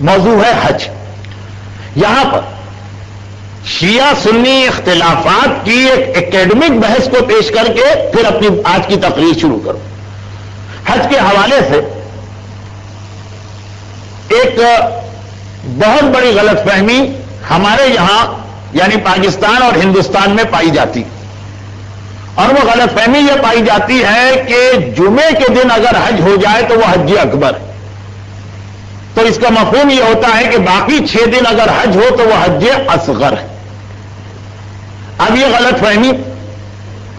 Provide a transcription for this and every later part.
موضوع ہے حج. یہاں پر شیعہ سنی اختلافات کی ایک اکیڈمک بحث کو پیش کر کے پھر اپنی آج کی تقریر شروع کروں. حج کے حوالے سے ایک بہت بڑی غلط فہمی ہمارے یہاں یعنی پاکستان اور ہندوستان میں پائی جاتی، اور وہ غلط فہمی یہ پائی جاتی ہے کہ جمعے کے دن اگر حج ہو جائے تو وہ حج اکبر ہے. تو اس کا مفہوم یہ ہوتا ہے کہ باقی 6 دن اگر حج ہو تو وہ حج اصغر ہے. اب یہ غلط فہمی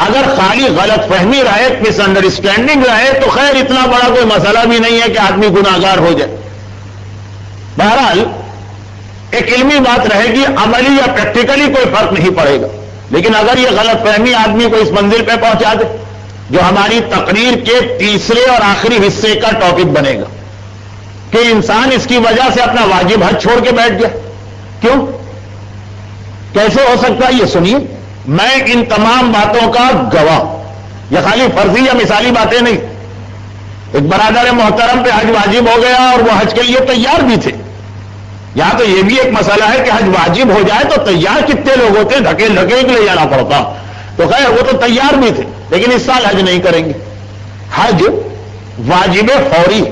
اگر خالی غلط فہمی رہے، مس انڈرسٹینڈنگ رہے تو خیر اتنا بڑا کوئی مسئلہ بھی نہیں ہے کہ آدمی گناہگار ہو جائے. بہرحال ایک علمی بات رہے گی، عملی یا پریکٹیکلی کوئی فرق نہیں پڑے گا. لیکن اگر یہ غلط فہمی آدمی کو اس منزل پہ پہنچا دے جو ہماری تقریر کے تیسرے اور آخری حصے کا ٹاپک بنے گا کہ انسان اس کی وجہ سے اپنا واجب حج چھوڑ کے بیٹھ گیا، کیوں، کیسے ہو سکتا ہے؟ یہ سنیے. میں ان تمام باتوں کا گواہ، یہ خالی فرضی یا مثالی باتیں نہیں. ایک برادر محترم پہ حج واجب ہو گیا اور وہ حج کے لیے تیار بھی تھے. یہاں تو یہ بھی ایک مسئلہ ہے کہ حج واجب ہو جائے تو تیار کتنے لوگ ہوتے ہیں، دھکیل دھکیل کے لے جانا پڑتا. تو خیر وہ تو تیار بھی تھے، لیکن اس سال حج نہیں کریں گے. حج واجب فوری.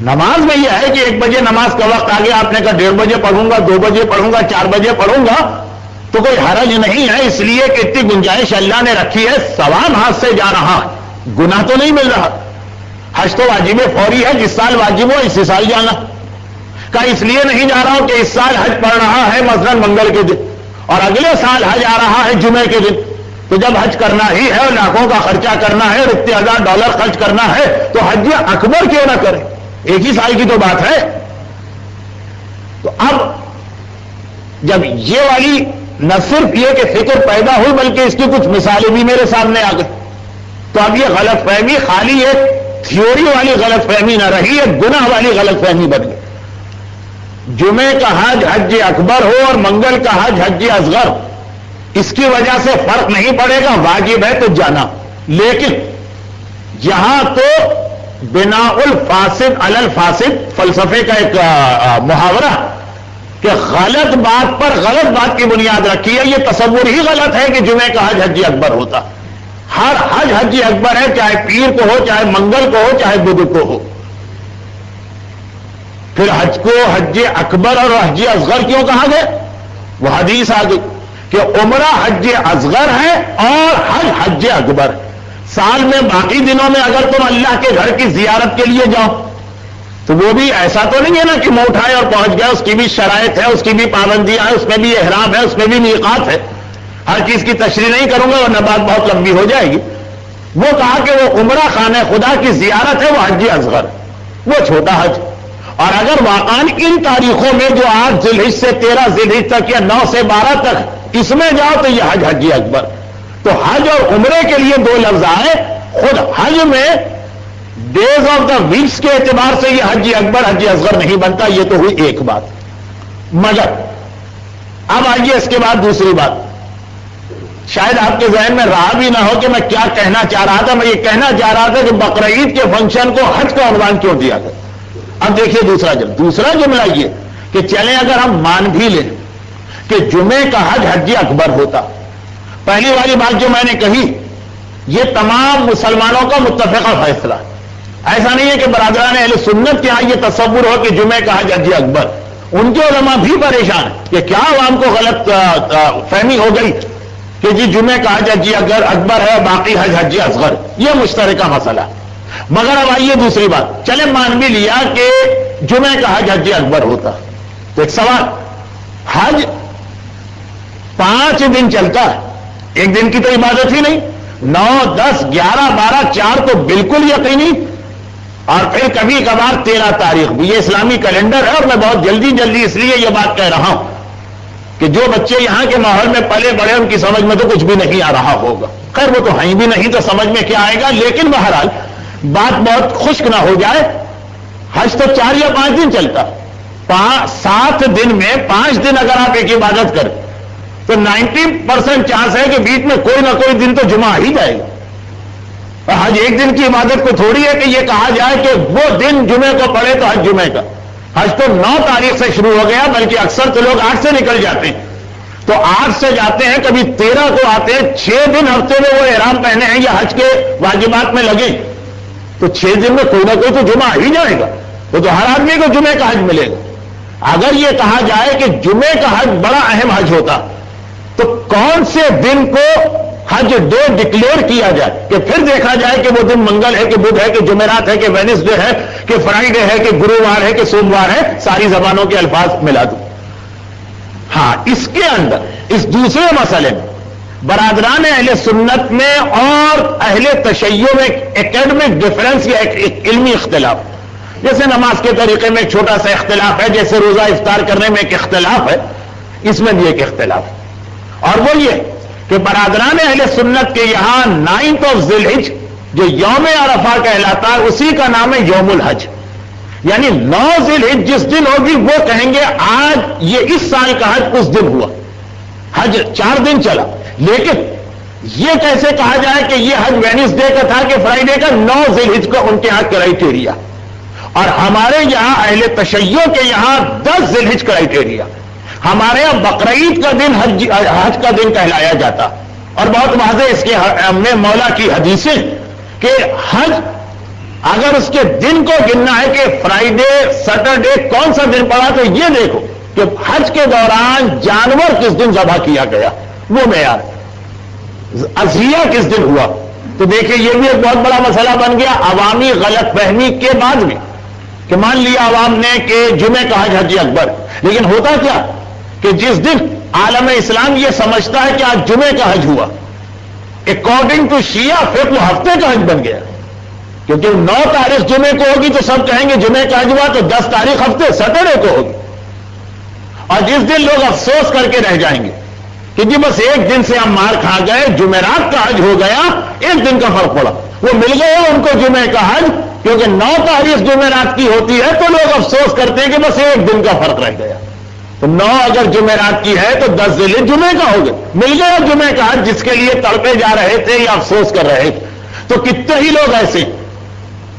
نماز میں یہ ہے کہ 1 بجے نماز کا وقت آ گیا، آپ نے کہا 1:30 بجے پڑھوں گا، 2 بجے پڑھوں گا، 4 بجے پڑھوں گا، تو کوئی حرج نہیں ہے، اس لیے کہ اتنی گنجائش اللہ نے رکھی ہے، ثواب ہاتھ سے جا رہا ہے، گناہ تو نہیں مل رہا. حج تو واجب فوری ہے، جس سال واجب ہو اسی سال جانا. کہ اس لیے نہیں جا رہا ہوں کہ اس سال حج پڑ رہا ہے مثلا منگل کے دن اور اگلے سال حج آ رہا ہے جمعے کے دن، تو جب حج کرنا ہی ہے اور لاکھوں کا خرچہ کرنا ہے اور اتنے $1000 خرچ کرنا ہے تو حج اکبر کیوں نہ کرے؟ ایک ہی سال کی تو بات ہے. تو اب جب یہ والی نہ صرف یہ کہ فکر پیدا ہوئی بلکہ اس کی کچھ مثالیں بھی میرے سامنے آ گئی، تو اب یہ غلط فہمی خالی ایک تھیوری والی غلط فہمی نہ رہی، ایک گناہ والی غلط فہمی بن گئی. جمعے کا حج حج اکبر ہو اور منگل کا حج حج اصغر، اس کی وجہ سے فرق نہیں پڑے گا، واجب ہے تو جانا. لیکن یہاں تو بنا الفاسد علی الفاسد فلسفے کا ایک محاورہ کہ غلط بات پر غلط بات کی بنیاد رکھی ہے. یہ تصور ہی غلط ہے کہ جمعے کا حج حج اکبر ہوتا. ہر حج حج اکبر ہے، چاہے پیر کو ہو، چاہے منگل کو ہو، چاہے بدھ کو ہو. پھر حج کو حج اکبر اور حج اصغر کیوں کہا گیا؟ وہ حدیث آ گئی کہ عمرہ حج اصغر ہے اور حج حج اکبر. سال میں باقی دنوں میں اگر تم اللہ کے گھر کی زیارت کے لیے جاؤ تو وہ بھی ایسا تو نہیں ہے نا کہ منہ اٹھائے اور پہنچ گیا، اس کی بھی شرائط ہے، اس کی بھی پابندیاں ہیں، اس میں بھی احرام ہے، اس میں بھی میقات ہے. ہر چیز کی تشریح نہیں کروں گا ورنہ بات بہت لمبی ہو جائے گی. وہ کہا کہ وہ عمرہ خانہ خدا کی زیارت ہے، وہ حج اصغر، وہ چھوٹا حج. اور اگر واقعاً ان تاریخوں میں جو 8 ذی الحج سے 13 ذی الحج تک یا 9 سے 12 تک اس میں جاؤ تو یہ حج حج اکبر. تو حج اور عمرے کے لیے 2 لفظ آئے. خود حج میں ڈیز آف دا ویکس کے اعتبار سے یہ حج اکبر حج اصغر نہیں بنتا. یہ تو ہوئی ایک بات. مگر اب آئیے اس کے بعد دوسری بات. شاید آپ کے ذہن میں رہا بھی نہ ہو کہ میں کیا کہنا چاہ رہا تھا. میں یہ کہنا چاہ رہا تھا کہ بقرعید کے فنکشن کو حج کا عنوان کیوں دیا گیا. اب دیکھیے دوسرا جملہ یہ کہ چلیں اگر ہم مان بھی لیں کہ جمعے کا حج حج اکبر ہوتا. پہلی والی بات جو میں نے کہی یہ تمام مسلمانوں کا متفقہ فیصلہ. ایسا نہیں ہے کہ برادران اہل سنت کے ہاں یہ تصور ہو کہ جمعے کا حج حج اکبر. ان کے علماء بھی پریشان ہیں کہ کیا عوام کو غلط فہمی ہو گئی کہ جی جمعے کا حج حج اکبر ہے باقی حج حج اصغر. یہ مشترکہ مسئلہ. مگر اب آئیے دوسری بات. چلے مان بھی لیا کہ جمعے کا حج حج اکبر ہوتا تو ایک سوال، حج 5 دن چلتا ہے، ایک دن کی تو عبادت ہی نہیں. 9 10 11 12 4 تو بالکل یقینی، اور پھر کبھی کبھار 13 تاریخ بھی. یہ اسلامی کیلنڈر ہے اور میں بہت جلدی اس لیے یہ بات کہہ رہا ہوں کہ جو بچے یہاں کے ماحول میں پلے بڑے ان کی سمجھ میں تو کچھ بھی نہیں آ رہا ہوگا. خیر وہ تو ہیں بھی نہیں تو سمجھ میں کیا آئے گا. لیکن بہرحال بات بہت خشک نہ ہو جائے، حج تو 4 یا 5 دن چلتا. 7 دن میں 5 دن اگر آپ ایک عبادت کریں تو 90% چانس ہے کہ بیچ میں کوئی نہ کوئی دن تو جمعہ ہی جائے گا. حج ایک دن کی عبادت کو تھوڑی ہے کہ یہ کہا جائے کہ وہ دن جمعے کو پڑے تو حج جمعے کا. حج تو 9 تاریخ سے شروع ہو گیا، بلکہ اکثر تو لوگ 8 سے نکل جاتے ہیں، تو 8 سے جاتے ہیں، کبھی 13 کو آتے ہیں، 6 دن ہفتے میں وہ احرام پہنے ہیں یا حج کے واجبات میں لگے، تو 6 دن میں کوئی نہ کوئی تو جمعہ ہی جائے گا، وہ تو ہر آدمی کو جمعے کا حج ملے گا۔ اگر یہ کہا جائے کہ جمعے کا حج بڑا اہم حج ہوتا، تو کون سے دن کو حج ڈے ڈکلیئر کیا جائے کہ پھر دیکھا جائے کہ وہ دن منگل ہے کہ بدھ ہے کہ جمعرات ہے کہ وینسڈے ہے کہ فرائیڈے ہے کہ گرووار ہے کہ سوموار ہے، ساری زبانوں کے الفاظ ملا دوں۔ ہاں، اس کے اندر اس دوسرے مسئلے میں برادران اہل سنت میں اور اہل تشیع میں ایکیڈمک ڈفرنس یا ایک علمی اختلاف، جیسے نماز کے طریقے میں ایک چھوٹا سا اختلاف ہے، جیسے روزہ افطار کرنے میں ایک اختلاف ہے، اس میں بھی ایک اختلاف ہے، اور وہ یہ کہ برادران اہل سنت کے یہاں 9 ذی الحج جو یوم عرفہ کہلاتا ہے، اسی کا نام ہے یوم الحج، یعنی 9 ذی الحج جس دن ہوگی وہ کہیں گے آج یہ اس سال کا حج اس دن ہوا، حج 4 دن چلا، لیکن یہ کیسے کہا جائے کہ یہ حج وینسڈے کا تھا کہ فرائیڈے کا؟ 9 ذی الحج کا ان کے یہاں کرائیٹیریا، اور ہمارے یہاں اہل تشیع کے یہاں 10 ذی الحج کرائیٹیریا۔ ہمارے یہاں بقرعید کا دن حج کا دن کہلایا جاتا، اور بہت واضح اس کے میں مولا کی حدیثیں کہ حج اگر اس کے دن کو گننا ہے کہ فرائیڈے سیٹرڈے کون سا دن پڑا، تو یہ دیکھو کہ حج کے دوران جانور کس دن ذبح کیا گیا، وہ معیار، اضحیہ کس دن ہوا۔ تو دیکھیں یہ بھی ایک بہت بڑا مسئلہ بن گیا عوامی غلط فہمی کے بعد بھی، کہ مان لیا عوام نے کہ جمعے کا حج حج اکبر، لیکن ہوتا کیا کہ جس دن عالم اسلام یہ سمجھتا ہے کہ آج جمعے کا حج ہوا، اکارڈنگ ٹو شیعہ پھر وہ ہفتے کا حج بن گیا، کیونکہ 9 تاریخ جمعے کو ہوگی تو سب کہیں گے جمعے کا حج ہوا، تو 10 تاریخ ہفتے سیٹرڈے کو ہوگی، اور جس دن لوگ افسوس کر کے رہ جائیں گے کہ جی بس ایک دن سے ہم مار کھا گئے، جمعرات کا حج ہو گیا، ایک دن کا فرق پڑا، وہ مل گیا ان کو جمعے کا حج، کیونکہ 9 تاریخ جمعرات کی ہوتی ہے تو لوگ افسوس کرتے ہیں کہ بس ایک دن کا فرق رہ گیا، تو 9 اگر جمعرات کی ہے تو 10 ذی الحج جمعے کا ہو گیا، مل گیا جمعے کا حج جس کے لیے تڑپے جا رہے تھے یا افسوس کر رہے تھے۔ تو کتنے ہی لوگ ایسے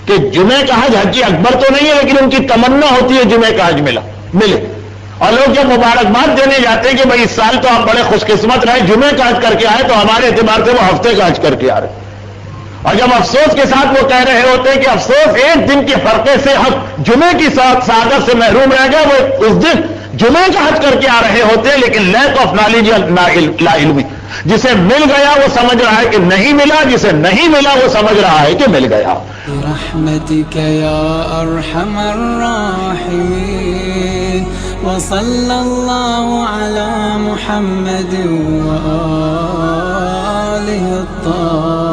کہ جمعے کا حج حج اکبر تو نہیں ہے، لیکن ان کی تمنا ہوتی ہے جمعے کا حج ملے، اور لوگ جب مبارکباد دینے جاتے ہیں کہ بھائی اس سال تو آپ بڑے خوش قسمت رہے، جمعے کا حج کر کے آئے، تو ہمارے اعتبار سے وہ ہفتے کا حج کر کے آ رہے، اور جب افسوس کے ساتھ وہ کہہ رہے ہوتے ہیں کہ افسوس ایک دن کے فرقے سے ہم جمعے کی سعادت سے محروم رہ گئے، وہ اس دن جمعے کا حج کر کے آ رہے ہوتے ہیں، لیکن لیک آف نالج لا علمی، جسے مل گیا وہ سمجھ رہا ہے کہ نہیں ملا، جسے نہیں ملا وہ سمجھ رہا ہے کہ مل گیا۔ برحمتک یا ارحم الراحمین، وصلی اللہ علی محمد وآلہ الطاہرین۔